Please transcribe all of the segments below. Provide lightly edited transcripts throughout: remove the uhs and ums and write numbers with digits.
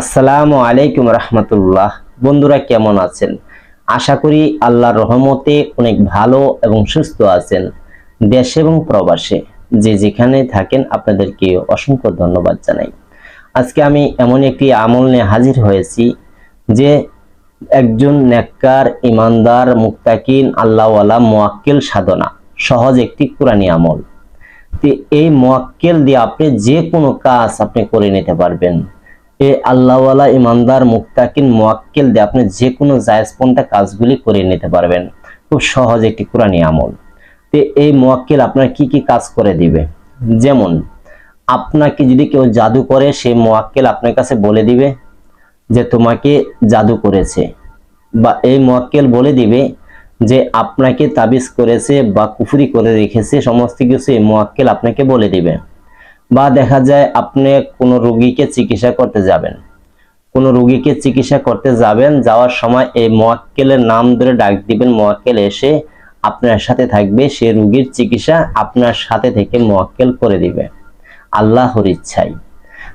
আসসালামু আলাইকুম রহমতুল্লাহ। বন্ধুরা কেমন আছেন? আশা করি আল্লাহর রহমতে অনেক ভালো এবং সুস্থ আছেন। দেশে এবং প্রবাসে যে যেখানে থাকেন আপনাদেরকে অসংখ্য ধন্যবাদ জানাই। আজকে আমি এমন একটি আমল নিয়ে হাজির হয়েছি যে একজন নেককার, ইমানদার, মুত্তাকিন, আল্লাহওয়ালা মুয়াক্কিল সাধনা, সহজ একটি কুরআনী আমল। তো এই মুয়াক্কিল দিয়ে আপনি যে কোনো কাজ আপনি করে নিতে পারবেন। এই আল্লাহওয়ালা, ইমানদার, মুত্তাকিন, মুয়াক্কিল দিয়ে আপনি যে কোনো জায়েজপন্থা কাজগুলি করে নিতে পারবেন। খুব সহজ একটি কুরআনী আমল। তো এই মুয়াক্কিল আপনার কি কি কাজ করে দিবে? যেমন আপনাকে যদি কেউ জাদু করে, সেই মুয়াক্কিল আপনার কাছে বলে দিবে যে তোমাকে জাদু করেছে, বা এই মুয়াক্কিল বলে দিবে যে আপনাকে তাবিজ করেছে বা কুফরি করে রেখেছে, সমস্ত কিছু এই মুয়াক্কিল আপনাকে বলে দিবে। বা দেখা যায় আপনি কোনো রোগীকে চিকিৎসা করতে যাবেন, যাওয়ার সময় এই মুয়াক্কিলের নাম ধরে ডাক দিবেন, মুয়াক্কিল এসে আপনার সাথে থাকবে, সে রোগীর চিকিৎসা আপনার সাথে থেকে মুয়াক্কিল করে দিবে আল্লাহর ইচ্ছায়।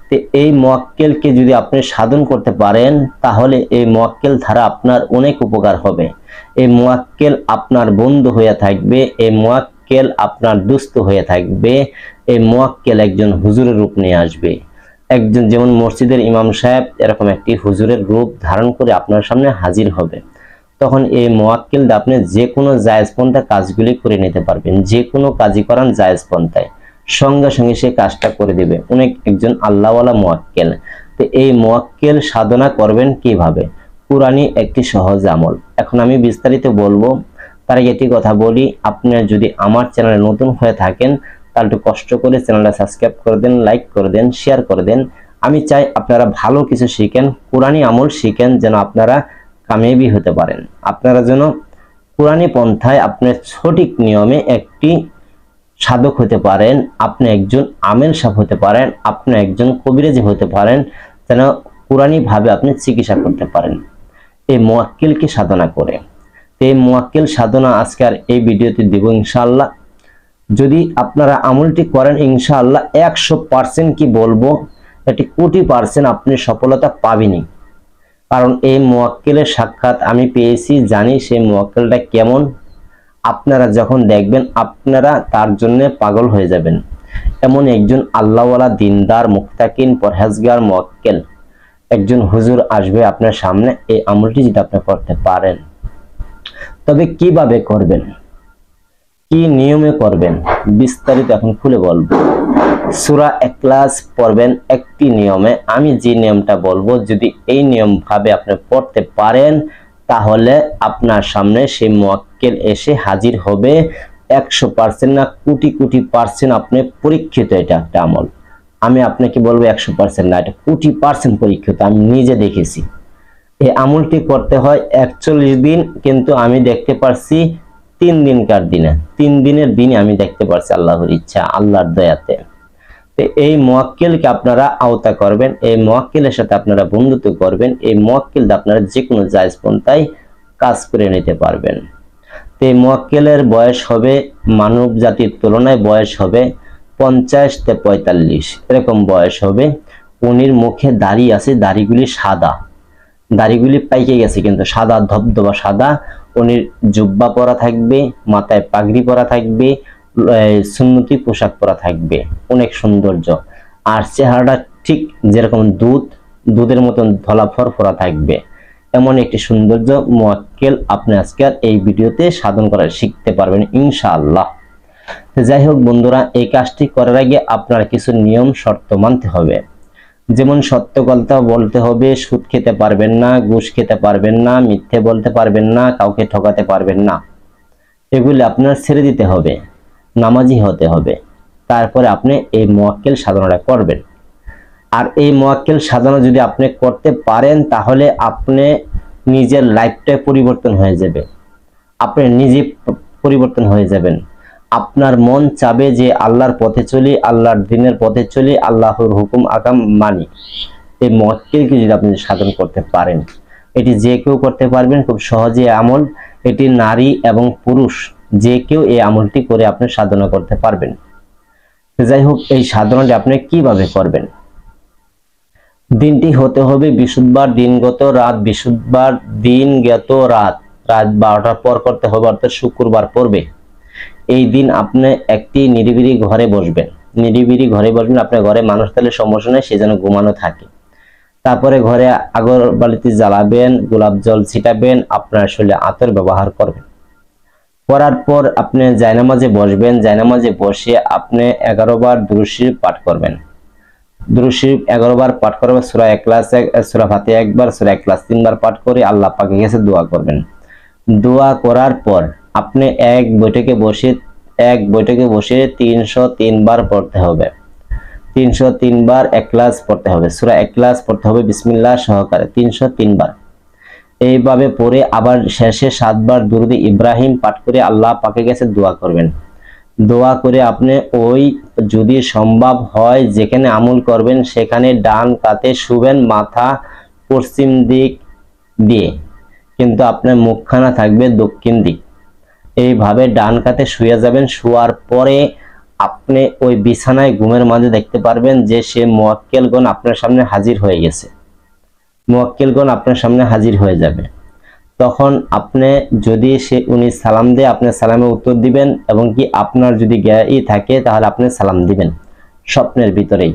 তো এই মুয়াক্কিলকে যদি আপনি সাধন করতে পারেন, তাহলে এই মুয়াক্কিল দ্বারা আপনার অনেক উপকার হবে। এই মুয়াক্কিল আপনার বন্ধু হয়ে থাকবে, এই মুয়াক্কিল আপনার দুস্থ হয়ে থাকবে। এই মুয়াক্কিল একজন হুজুরের রূপ নিয়ে আসবে। একজন যেমন মসজিদের ইমাম সাহেব এরকম একটি হুজুরের রূপ ধারণ করে আপনার সামনে হাজির হবে। তখন এই মুয়াক্কিল দিয়ে আপনি যে কোনো জায়েজপন্থা কাজগুলি করে নিতে পারবেন। যে কোনো কাজই করান জায়েজপন্থায়, সঙ্গে সঙ্গে সে কাজটা করে দিবে। একজন আল্লাহওয়ালা মুয়াক্কিল। তো এই মুয়াক্কিল সাধনা করবেন কিভাবে? কুরআনী একটি সহজ আমল। এখন আমি বিস্তারিত বলবো, তার আগে একটি কথা বলি, আপনি যদি আমার চ্যানেলে নতুন হয়ে থাকেন তাহলে একটু কষ্ট করে চ্যানেলটা সাবস্ক্রাইব করে দেন, লাইক করে দেন, শেয়ার করে দেন। আমি চাই আপনারা ভালো কিছু শিখেন, কুরআনী আমল শিখেন, যেন আপনারা কামিয়াবি হতে পারেন। আপনারা যেন কুরআনী পন্থায় আপনি সঠিক নিয়মে একটি সাধক হতে পারেন, আপনি একজন আমেল সাহেব হতে পারেন, আপনি একজন কবিরাজি হতে পারেন, যেন কুরআনী ভাবে আপনি চিকিৎসা করতে পারেন এই মুয়াক্কিলকে সাধনা করে। এই মুয়াক্কিল সাধনা আজকে আর এই ভিডিওতে দিব ইনশাআল্লাহ। যদি আপনারা আমলটি করেন ইনশাআল্লাহ 100% কি বলবো, এটি কোটি % আপনি সফলতা পাবেনই। কারণ এই মুয়াক্কিলের সাক্ষাৎ আমি পেয়েছি, জানি সেই মুয়াক্কিলটা কেমন। আপনারা যখন দেখবেন আপনারা তার জন্য পাগল হয়ে যাবেন। এমন একজন আল্লাহওয়ালা, দিনদার, মুত্তাকিন, পরহেজগার মুয়াক্কিল একজন হুজুর আসবে আপনার সামনে। এই আমলটি যদি আপনি করতে পারেন, তবে কিভাবে করবেন, কি নিয়মে করবেন, বিস্তারিত এখন খুলে বলবো। সূরা ইখলাস পড়বেন একটি নিয়মে। আমি যে নিয়মটা বলবো, যদি এই নিয়ম ভাবে আপনি পড়তে পারেন, তাহলে আপনার সামনে সেই মুয়াক্কিল এসে হাজির হবে। 100% না, কোটি কোটি % আপনি পরীক্ষিত। এটা একটা আমল। আমি আপনাকে বলবো 100% না, এটা কোটি % পরীক্ষিত। আমি নিজে দেখেছি। এই আমলটি করতে হয় 41 দিন, কিন্তু আমি দেখতে পারছি 3 দিনকার দিনে, 3 দিনের দিনে আমি দেখতে পারছি আল্লাহর ইচ্ছা, আল্লাহর দয়াতে। তো এই মুয়াক্কিলকে আপনারা আওতা করবেন, এই মুয়াক্কিলের সাথে আপনারা বন্ধুত্ব করবেন। এই মুয়াক্কিল দিয়ে আপনারা যে কোনো জায়েজ পন্থায় কাজ করে নিতে পারবেন। তো এই মুয়াক্কিলের বয়স হবে, মানব জাতির তুলনায় বয়স হবে 50 থেকে 45 এরকম বয়স হবে। উনির মুখে দাড়ি আছে, দাড়িগুলি সাদা, দাড়িগুলি পাইকে গেছে কিন্তু সাদা, ধবধবা সাদা। উনির জুব্বা পরা থাকবে, মাথায় পাগড়ি পরা থাকবে, সুন্নতি পোশাক পরা থাকবে, অনেক সৌন্দর্য। আর চেহারাটা ঠিক যেরকম দুধের মতন ধলা ফরফরা থাকবে, এমন একটি সৌন্দর্য মুয়াক্কিল আপনি আজকে এই ভিডিওতে সাধন করা শিখতে পারবেন ইনশাআল্লাহ। যাই হোক বন্ধুরা, এই কাজটি করার আগে আপনার কিছু নিয়ম শর্ত মানতে হবে। যেমন সত্য কথা বলতে হবে, সুদ খেতে পারবেন না, ঘুষ খেতে পারবেন না, মিথ্যে বলতে পারবেন না, কাউকে ঠকাতে পারবেন না। এগুলি আপনার ছেড়ে দিতে হবে, নামাজি হতে হবে। তারপরে আপনি এই মুয়াক্কিল সাধনাটা করবেন। আর এই মুয়াক্কিল সাধনা যদি আপনি করতে পারেন, তাহলে আপনি নিজের লাইফটাই পরিবর্তন হয়ে যাবে। আপনি নিজে পরিবর্তন হয়ে যাবেন। আপনার মন চাবে যে আল্লাহর পথে চলি, আল্লাহর দ্বীনের পথে চলি, আল্লাহর হুকুম আকাম মানি। এই মুয়াক্কিলকে যদি আপনি সাধন করতে পারেন, এটি যে কেউ করতে পারবেন, খুব সহজে আমল। এটি নারী এবং পুরুষ যে কেউ এই আমলটি করে আপনি সাধনা করতে পারবেন। যাই হোক, এই সাধনাটি আপনি কিভাবে করবেন? দিনটি হতে হবে বৃহস্পতিবার দিনগত রাত, বৃহস্পতিবার দিনগত রাত 12টার পর করতে হবে, অর্থাৎ শুক্রবার পড়বে। এই দিন আপনি একটি নিরিবিলি ঘরে বসবেন, আপনার ঘরে মানুষ তাহলে সমস্যা নেই, সে যেন ঘুমানো থাকে। তারপরে ঘরে আগরবাতি জ্বালাবেন, গোলাপ জল ছিটাবেন, আপনার শরীরে আতর ব্যবহার করবেন। করার পর আপনি জায়নামাজে বসবেন, জায়নামাজে বসে আপনি 11 বার দুরূদ শরীফ পাঠ করবেন। দুরূদ শরীফ 11 বার পাঠ করবেন, সূরা ইখলাস সূরা ফাতিহা একবার, সূরা ইখলাস 3 বার পাঠ করে আল্লাহ পাকের কাছে দোয়া করবেন। দোয়া করার পর আপনি এক বৈঠকে বসে 303 বার পড়তে হবে, 303 বার ইখলাস পড়তে হবে, সূরা ইখলাস পড়তে হবে বিসমিল্লাহ সহকারে 303 বার। এইভাবে পড়ে আবার শেষে 7 বার দুরূদে ইব্রাহিম পাঠ করে আল্লাহ পাকের কাছে দোয়া করবেন। দোয়া করে আপনি ওই যদি সম্ভব হয় যেখানে আমল করবেন সেখানে ডান কাতে শুবেন, মাথা পশ্চিম দিক দিয়ে, কিন্তু আপনার মুখখানা থাকবে দক্ষিণ দিক। এইভাবে ডান কাতে শুয়ে যাবেন। শোয়ার পরে আপনি ওই বিছানায় ঘুমের মাঝে দেখতে পারবেন যে সে মুয়াক্কেলগণ আপনার সামনে হাজির হয়ে গেছে, মুয়াক্কেলগণ আপনার সামনে হাজির হয়ে যাবে। তখন আপনি যদি উনি সালাম দেয় আপনি সালামে উত্তর দিবেন, এবং কি আপনার যদি জ্ঞানই থাকে তাহলে আপনি সালাম দিবেন। স্বপ্নের ভিতরেই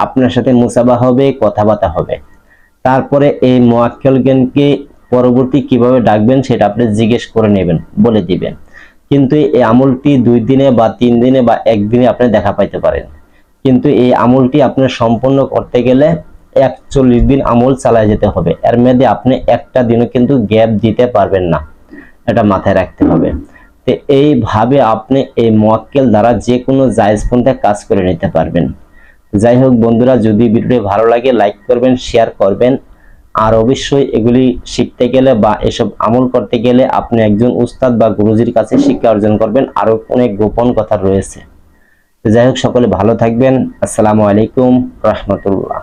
আপনার সাথে মুসাবাহা হবে, কথাবার্তা হবে। তারপরে এই মুয়াক্কেলগণকে পরবর্তী কিভাবে ডাকবেন সেটা আপনি জিজ্ঞেস করে নেবেন, বলে দিবেন। কিন্তু এই আমলটি 2 দিনে বা 3 দিনে বা 1 দিনে আপনি দেখা পাইতে পারেন, কিন্তু এই আমলটি আপনার সম্পন্ন করতে গেলে 41 দিন আমল চালায় যেতে হবে। এর মধ্যে আপনি একটা দিনও কিন্তু গ্যাপ দিতে পারবেন না, এটা মাথায় রাখতে হবে। তো এইভাবে আপনি এই মুয়াক্কেল দ্বারা যে কোনো জায়েজ পন্থায় কাজ করে নিতে পারবেন। যাই হোক বন্ধুরা, যদি ভিডিওটি ভালো লাগে লাইক করবেন, শেয়ার করবেন। আর অবশ্যই এগুলি শিখতে গেলে বা এসব আমল করতে গেলে আপনি একজন উস্তাদ বা গুরুজির কাছে শিক্ষা অর্জন করবেন, আরো অনেক গোপন কথা রয়েছে। যাই হোক, সকলে ভালো থাকবেন। আসসালামু আলাইকুম রাহমাতুল্লাহ।